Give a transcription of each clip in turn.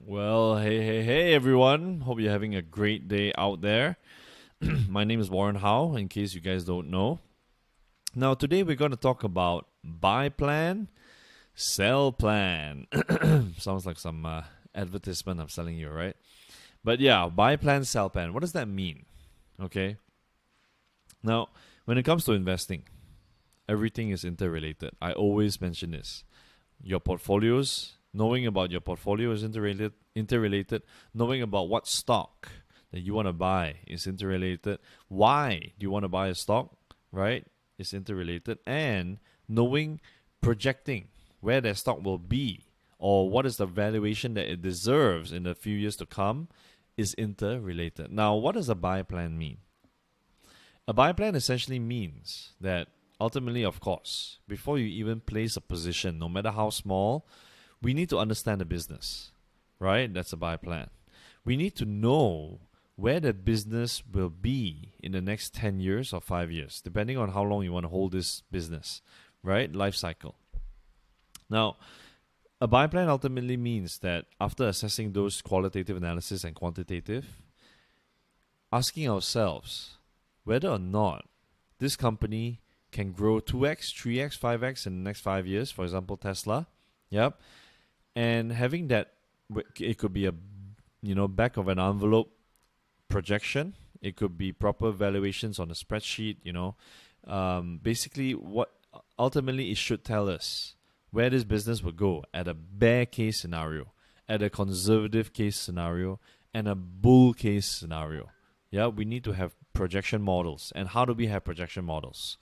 Well, hey, everyone. Hope you're having a great day out there. My name is Warren Howe, in case you guys don't know. Now, today we're going to talk about buy plan, sell plan. Sounds like some advertisement I'm selling you, right? But yeah, buy plan, sell plan. What does that mean? Okay. Now, when it comes to investing, everything is interrelated. I always mention this. Your portfolios, knowing about your portfolio is interrelated. Knowing about what stock that you want to buy is interrelated. Why do you want to buy a stock, right? Is interrelated. And knowing, projecting where that stock will be or what is the valuation that it deserves in the few years to come is interrelated. Now, what does a buy plan mean? A buy plan essentially means that ultimately, of course, before you even place a position, no matter how small, we need to understand the business, right? That's a buy plan. We need to know where the business will be in the next 10 years or 5 years, depending on how long you want to hold this business, right? Life cycle. Now, a buy plan ultimately means that after assessing those qualitative analysis and quantitative, asking ourselves whether or not this company can grow 2x, 3x, 5x in the next 5 years, for example, Tesla. Yep. And having that, it could be a, back of an envelope projection. It could be proper valuations on a spreadsheet, basically what ultimately it should tell us where this business will go at a bear case scenario, at a conservative case scenario, and a bull case scenario. Yeah, we need to have projection models. And how do we have projection models?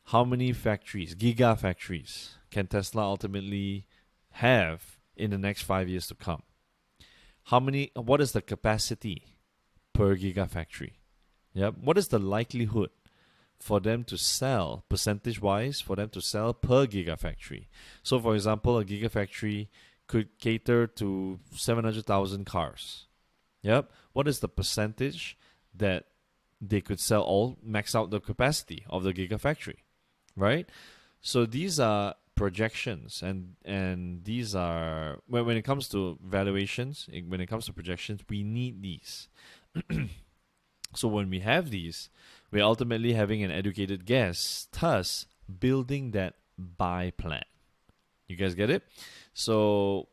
How many factories, gigafactories, can Tesla ultimately have in the next 5 years to come? What is the capacity per gigafactory? Yep. What is the likelihood for them to sell, percentage-wise, for them to sell per gigafactory? So, for example, a gigafactory could cater to 700,000 cars. Yep. What is the percentage that they could sell all, max out the capacity of the gigafactory, right? So these are projections, and these are, when it comes to valuations, when it comes to projections, we need these. So when we have these, we're ultimately having an educated guess, thus building that buy plan. You guys get it? So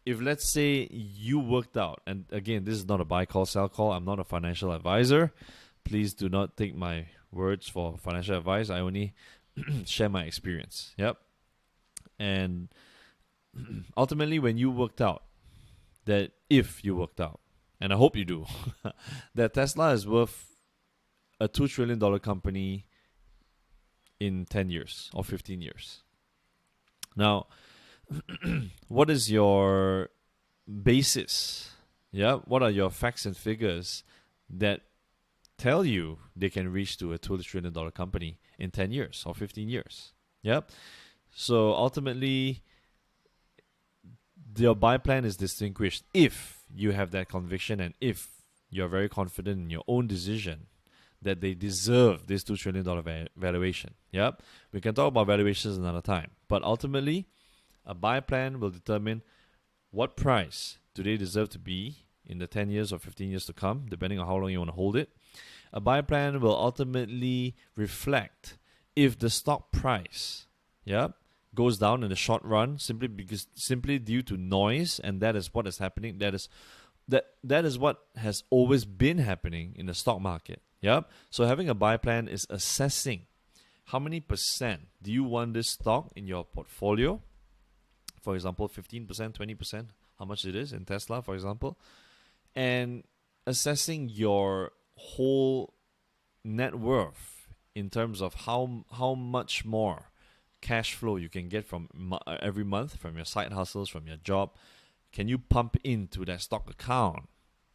if let's say you worked out, and again, this is not a buy call, sell call. I'm not a financial advisor. Please do not take my words for financial advice. I only share my experience. Yep. And ultimately, when you worked out, that if you worked out, and I hope you do, that Tesla is worth a $2 trillion company in 10 years or 15 years. Now, what is your basis? Yeah, what are your facts and figures that tell you they can reach to a $2 trillion company in 10 years or 15 years? Yep. So ultimately, your buy plan is distinguished if you have that conviction and if you're very confident in your own decision that they deserve this $2 trillion valuation. Yep. We can talk about valuations another time. But ultimately, a buy plan will determine what price do they deserve to be in the 10 years or 15 years to come, depending on how long you want to hold it. A buy plan will ultimately reflect if the stock price, goes down in the short run simply due to noise, and that is what is happening. That is what has always been happening in the stock market. Yep. So having a buy plan is assessing how many percent do you want this stock in your portfolio. For example, 15%, 20%, how much it is in Tesla, for example, and assessing your whole net worth in terms of how much more cash flow you can get from every month from your side hustles, from your job. Can you pump into that stock account,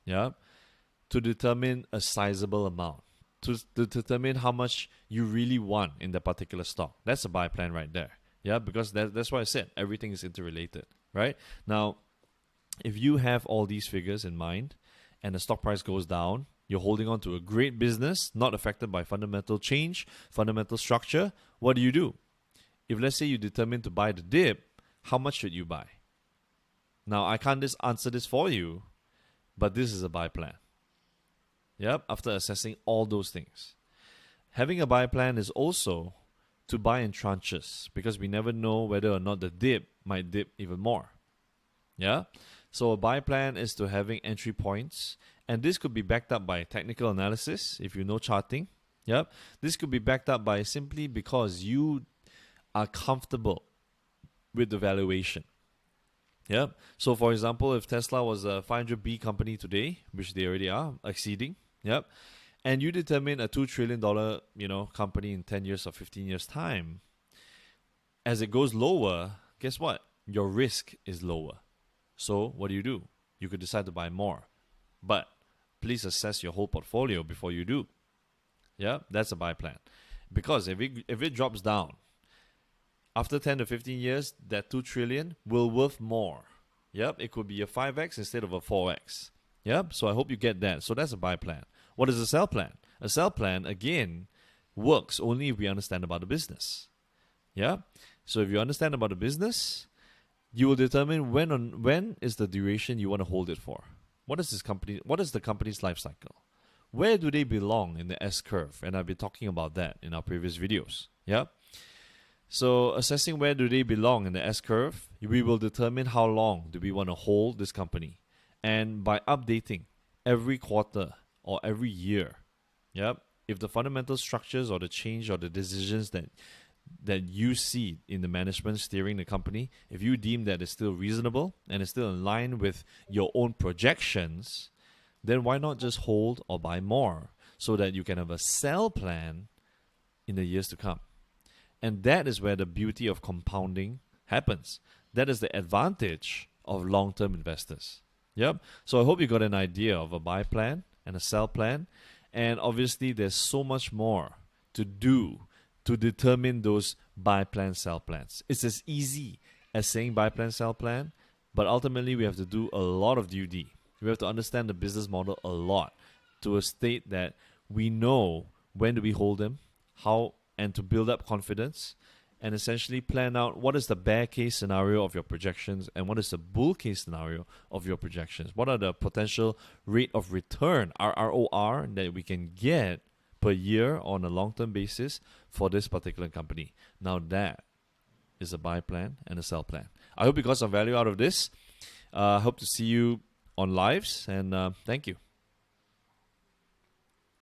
to determine a sizable amount, to determine how much you really want in the particular stock? That's a buy plan right there. Yeah, because that's why I said everything is interrelated, right? Now, if you have all these figures in mind and the stock price goes down, you're holding on to a great business, not affected by fundamental change, fundamental structure, what do? If let's say you determine to buy the dip, how much should you buy? Now, I can't just answer this for you, but this is a buy plan. Yep, after assessing all those things. Having a buy plan is also to buy in tranches because we never know whether or not the dip might dip even more. Yeah? So a buy plan is to having entry points, and this could be backed up by technical analysis if you know charting. Yep. This could be backed up by simply because you are comfortable with the valuation. Yep. So for example, if Tesla was a 500B company today, which they already are, exceeding, yep, and you determine a $2 trillion, company in 10 years or 15 years time, as it goes lower, guess what? Your risk is lower. So what do? You could decide to buy more. But please assess your whole portfolio before you do. Yeah, that's a buy plan. Because if it drops down, after 10 to 15 years, that 2 trillion will worth more. Yep, it could be a 5x instead of a 4x. Yep, so I hope you get that. So that's a buy plan. What is a sell plan? A sell plan, again, works only if we understand about the business. Yeah, so if you understand about the business, you will determine when is the duration you want to hold it for. What is the company's life cycle? Where do they belong in the S curve? And I've been talking about that in our previous videos. Yeah. So assessing where do they belong in the S curve, we will determine how long do we want to hold this company. And by updating every quarter or every year, yep, if the fundamental structures or the change or the decisions that you see in the management steering the company, if you deem that it's still reasonable and it's still in line with your own projections, then why not just hold or buy more so that you can have a sell plan in the years to come? And that is where the beauty of compounding happens. That is the advantage of long-term investors. Yep. So I hope you got an idea of a buy plan and a sell plan. And obviously, there's so much more to do to determine those buy plan, sell plans. It's as easy as saying buy plan, sell plan, but ultimately we have to do a lot of DD. We have to understand the business model a lot to a state that we know when do we hold them, how, and to build up confidence and essentially plan out what is the bear case scenario of your projections and what is the bull case scenario of your projections. What are the potential rate of return, RROR, that we can get per year on a long-term basis for this particular company. Now that is a buy plan and a sell plan. I hope you got some value out of this. I hope to see you on lives, and thank you.